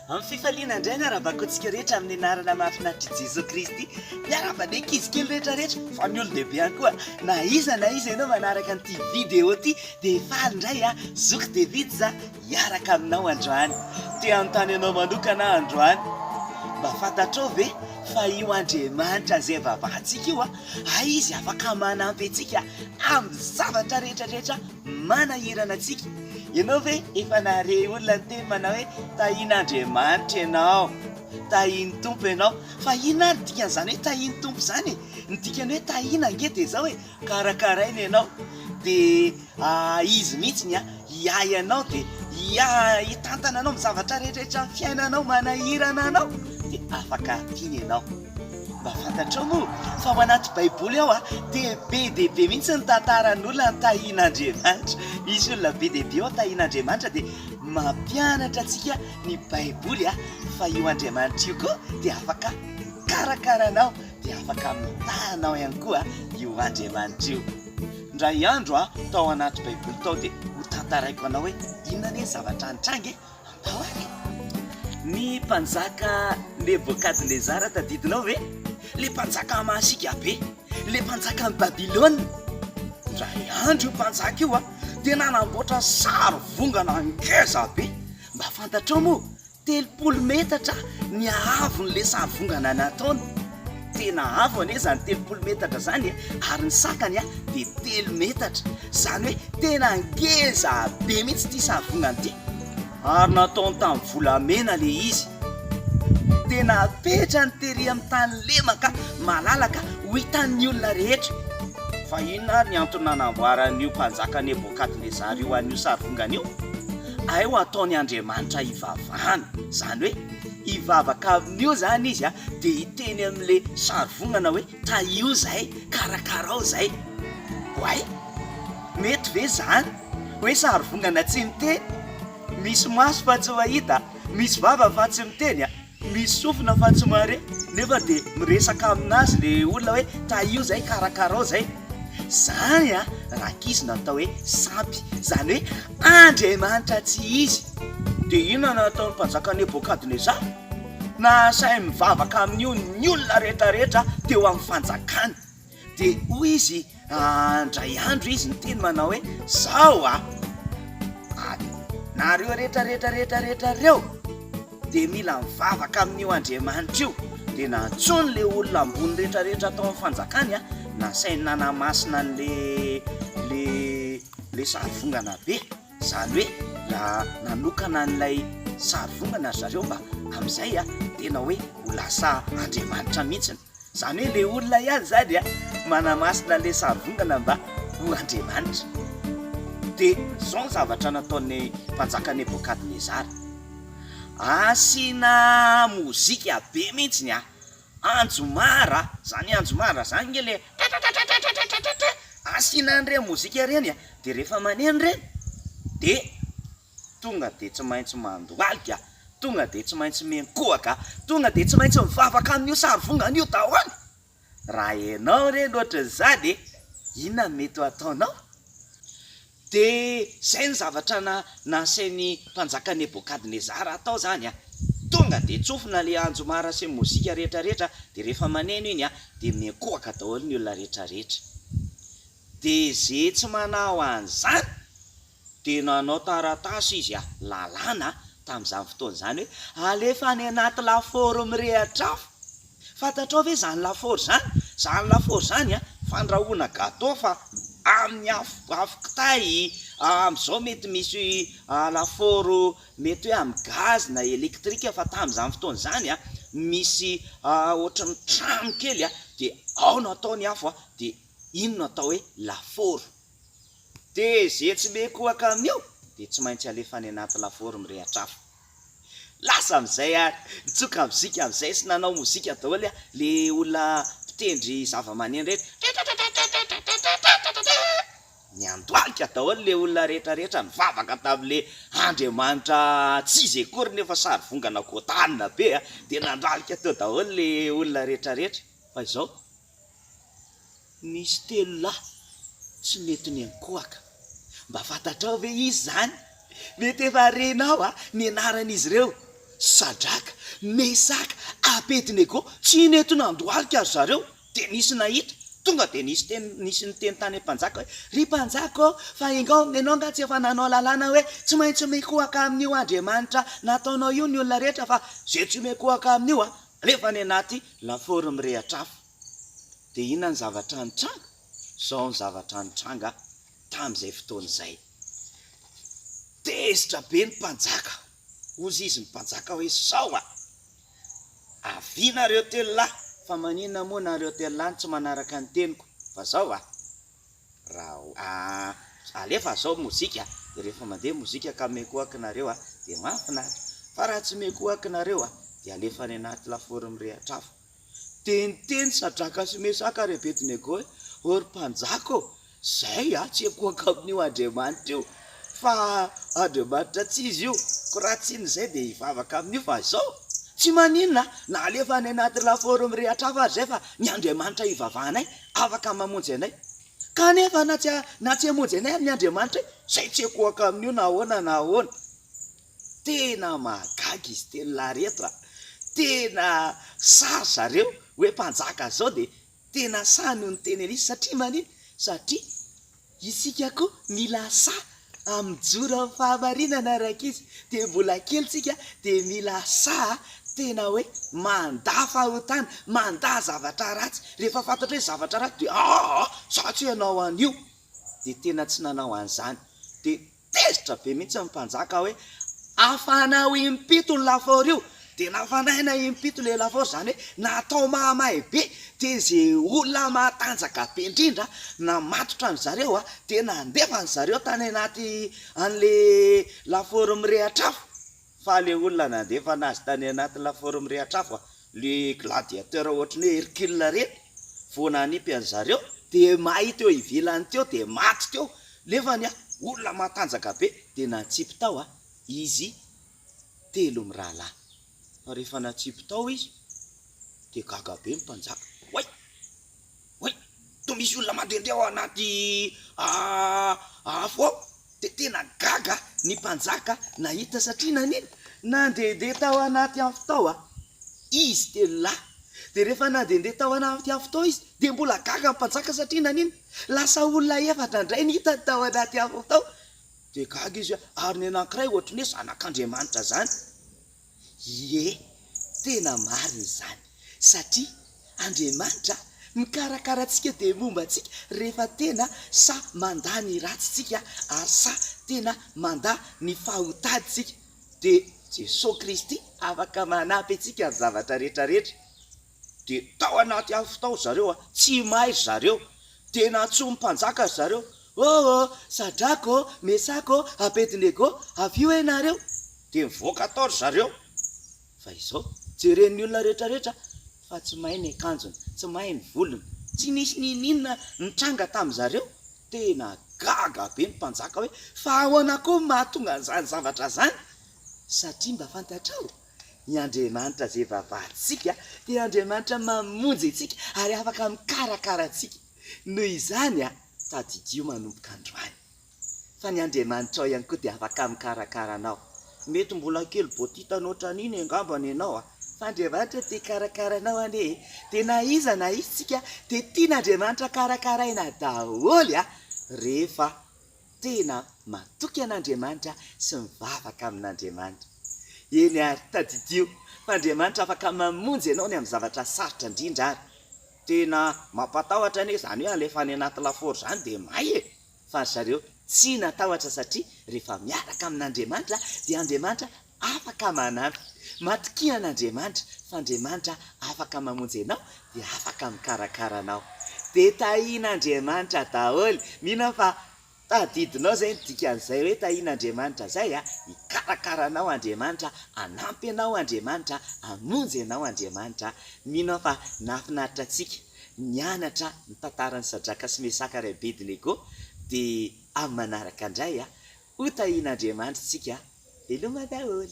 Amin'ny fifaliana indray miarabako-tsika rehetra amin'ny anarana mahafinaritra Jesosy Kristy. Miarabana ankizy kely rehetrarehetra fa ny olon-dehibe ihany koa. Na iza ianao manaraka an'ity vidéo ity dia faly indray Zoky David za hiaraka aminao androany. Te anontany ianao manokana androany. Mba fantatrao ve fa io Andriamanitra izay vavantsika io izy afaka manampy antsika amin'ny zavatra rehetrarehetra manahirana antsika. Ianao ve efa nare olona ny teny manao hoe tahian'Andriamanitra ianao, tahiany Tompo ianao. Fa inona ary dikan'izany hoe tahiany Tompo izany? Ny dikany hoe tahiana ange dia izao hoe karakaraina ianao. Dia izy mihitsy hiay anao dia hitantana anao amin'ny zavatra rehetrarehetra amin'ny fiainanao manahirana anao dia afaka tiany ianao. Mba fantatrao moa fa ao anaty baiboly ao dia be dia be mihitsy ny tantaran'olona ny tahian'Andriamanitra. Misy olona be dia be ao tahian'Andriamanitra dia mampianatra antsika ny baiboly fa io Andriamanitra io koa dia afaka karakaranao dia afaka mitahanao ihany koa io Andriamanitra io. Ndray andro tao anaty baiboly tao dia ho tantaraiko anao hoe inona ny zavatra nitrangy ambao any. Ny mpanjaka Nebokadnezara tadidinao ve? Le mpanjaka masika be, le mpanjaka ny Babilôna. Ndray andro io mpanjaka io dia nanamboatra sary vongana ngeza be. Mba fantatrao moa 30 metatra ny ahavon'le sary vongana nataony. Tena avo ane zany 30 metatra zany ary ny sakany dia 3 metatra. Zany hoe tena ngeza be mihitsy ity sary vongana ity. Ary nataony tamin'ny volamena le izy. Tena petra ny tery amin'ny tany lemaka malalaka ho hitan'ny olona rehetra. Fa inona ary ny antony nanamboaran'io mpanjaka Nebokadnezara io an'io sary vongana io? Ao ataony Andriamanitra hivavahana. Zany hoe hivavaka amin'io zany izy dia hiteny amin'le sary vongana hoe tahio zahay, karakarao zahay. Hoay, mety ve zany hoe sary vongana tsy miteny? Misy maso fa tsy mahita, misy vava fa tsy miteny, misy sofina fa tsy mahare, nefa dia miresaka aminazy le olona hoe tahio zahay, karakarao zahay. Zany raha kizy natao hoe sampy, zany hoe Andriamanitra tsy izy. Dia inona nataony mpanjaka Nebokadnezara? Nasainy mivavaka amin'io ny olona rehetrarehetra teo amin'ny fanjakany. Dia hoy izy ndray andro izy niteny manao hoe zao nareo rehetrarehetra reo dia mila mivavaka amin'io Andriamanitra io. Dia nantsony le olona ambony rehetrarehetra tao amin'ny fanjakany nasainy nanamasina le sary vongana be. Zany hoe nanokana n'ilay sary vongana zareo mba amin'izay tena hoe ho lasa Andriamanitra mihitsiny. Zany hoe le olona ihany zany manamasina le sary vongana mba ho Andriamanitra. Dia zao ny zavatra nataon'ny mpanjaka Nebokadnezara. Asiana mozika be mihitsy anjomara. Zany anjomara zany nge le asiana an'ireny mozika ireny dia rehefa maneno ireny dia tonga dia tsy maintsy mandoalika, tonga dia tsy maintsy menkohaka, tonga dia tsy maintsy mivavaka amin'io sary vongana io daholo. Raha ianao ireny ohatran'izany inona mety ho ataonao? Dia izay ny zavatra nasainy mpanjaka Nebokadnezara atao zany tonga dia tsofina le anjomara sy mozika rehetrarehetra dia rehefa maneno iny dia menkohaka daholo ny olona rehetrarehetra. Dia izay tsy manao an'izany dia nanao taratasy izy lalàna tamin'izany fotoana izany hoe alefa any anaty laforo mirehatra afo. Fantatrao ve zany laforo zany? Zany laforo zany fandrahoana gâteau fa amin'ny afo kitay. Amin'izao mety misy laforo mety hoe amin'ny gaz na elektrika, fa tamin'izany fotoana izany misy ohatran'ny trano kely dia ao nataony afo dia ino natao hoe laforo. Dia izay tsy menkohaka amin'io dia tsy maintsy alefa any anaty laforo mirehatra afo. Lasa amin'izay nitsoka mozika amin'izay sy nanao mozika daholo le olona mpitendry zava-maneno rehetra. Niandoalika daholo le olona rehetrarehetra nivavaka tamin'le Andriamanitra tsy izy akory nefa sary vongana kotanina be dia nandoalika teo daholo le olona rehetrarehetra. Fa izao nisy 3 lahy tsy mety menkohaka. Mba fantatrao ve izy zany? Mety efa renao ny anaran'izy ireo. Sadraka, Mesaka, Abednego tsy netona andohalika zareo de nisy nahitra tonga de nisy ny teny tany mpanjaka hoe ry mpanjaka fa ingao nenao nga tsy efa nanao lalàna hoe tsy maintsy mikohaka amin'io Andriamanitra nataonao io ny olona rehetra fa zay tsy mikohaka amin'io alefa ny anaty laforo mirehatra afo. De inona ny zavatra nitranga? Zao ny zavatra nitranga tamin'izay fotoan'izay. Tezitra be ny mpanjaka, ozy izy ny mpanjaka hoe zao avianareo telo lahy fa maninona moa nareo telo lahy tsy manaraka ny teniko fa zao raha alefa zao mozika de rehefa mandeha mozika ka mekoakinareo de mahafinaritra fa raha tsy mekoakinareo de alefa ny anaty laforo mirehatra afo. De niteny Sadraka sy Mesaka ary Abednego hoe ory mpanjaka zay tsy ekoaka amin'io Andriamanitra io fa Andriamanitra tsy izy io ko raha tsy n'izay de hivavaka amin'io fa zao tsy maninona na alefa ny anaty laforo mirehatra afo ary zay fa ny Andriamanitra hivavahanay afaka mamonjy anay kanefa na tsy hamonjy anay amin'ny Andriamanitra zay tsy ekoaka amin'io na ahoana na ahoana. Tena mahagaga izy teny lareto tena sary zareo hoe mpanjaka zao de tena sany ny teny an'izy satria manino satria isika koa mila sa amin'ny joro amin'ny fahamarinana raka izy de mbola kely tsika de mila sa tena hoe manda fahotana manda zavatra ratsy rehefa fantatra hoe zavatra ratsy de za tsy hanao an'io de tena tsy nanao an'izany de tezitra be mihitsy ny mpanjaka hoe afanao impito ny laforo io de nafanaina impito le laforo zany hoe natao mahamay be de zay olona matanjaka be indrindra na matotra ny zareo de nandefa ny zareo tany anaty an'le laforo mirehatra afo fa le olona nandefa anazy tany anaty laforo mirehatra afo le gladiateur ohatrany hoe Hercule reny vao nanipy an zareo de mahita eo ivelany teo de maty teo lefany olona matanjaka be de natsipy tao izy telo mirahalahy. Fa rehefa natsipy tao izy de gaga be ny mpanjaka way to misy olona mandehandeha ao anaty afo ao de tena gaga ny mpanjaka nahita satria nanino nandehandeha tao anaty afo tao izy telo lahy de rehefa nandehandeha tao anaty afo tao izy de mbola gaga ny mpanjaka satria nanino lasa olona efatra indray nihitany tao anaty afo tao de gaga izy ary ny anankiray ohatrany hoe zanak'Andriamanitra zany. Ie, tena marina zany satria Andriamanitra mikarakara antsika de momba antsika rehefa tena sa manda ny ratsitsika ary sa tena manda ny fahotaditsika de Jesosy Kristy afaka manampy antsika amin'ny zavatra rehetrarehetra. De tao anaty afo tao zareo tsy may zareo tena tsomy mpanjaka zareo Sadraka Mesaka Abednego avy io ianareo de mivoaka tao zareo fa izao jeren'ny olona rehetrarehetra fa tsy may ny akanjony tsy may ny volony tsy nisy ninona nitranga tamin'zareo tena gaga be ny mpanjaka hoe fa ahoana koa mahatonga an'izany zavatra zany satria mba fantatrao ny Andriamanitra zay vavahantsika de Andriamanitra mamonjy antsika ary afaka mikarakara antsika noho izany tadidio manomboka androany fa ny Andriamanitra ihany koa de afaka mikarakara anao. Mety mbola kely botita ohatran'iny angambany ianao fa Andriamanitra te karakara anao ane de na iza na izy tsika de tian'Andriamanitra karakaraina daholo rehefa tena matoky an'Andriamanitra sy mivavaka amin'Andriamanitra. Eny ary tadidio fa Andriamanitra afaka mamonjy ianao ny amin'ny zavatra sarotra indrindra ary tena mampatahotra ane zany hoe alefa any anaty laforo zany de may fa zareo tsy natahotra satria rehefa miaraka amin'Andriamanitra de Andriamanitra afaka manampy matokia an'Andriamanitra fa Andriamanitra afaka mamonjy anao de afaka mikarakara anao de tahian'Andriamanitra daholo mino fa tadidinao zay ny dikan'izay hoe tahian'Andriamanitra zay hikarakara anao Andriamanitra anampy anao Andriamanitra amonjy anao Andriamanitra mino fa nafinaritra antsika nianatra ny tantaran'ny Sadraka sy Mesaka ary Abednego de amin'ny manaraka indray ho tahian'Andriamanitra tsika veloma daholo.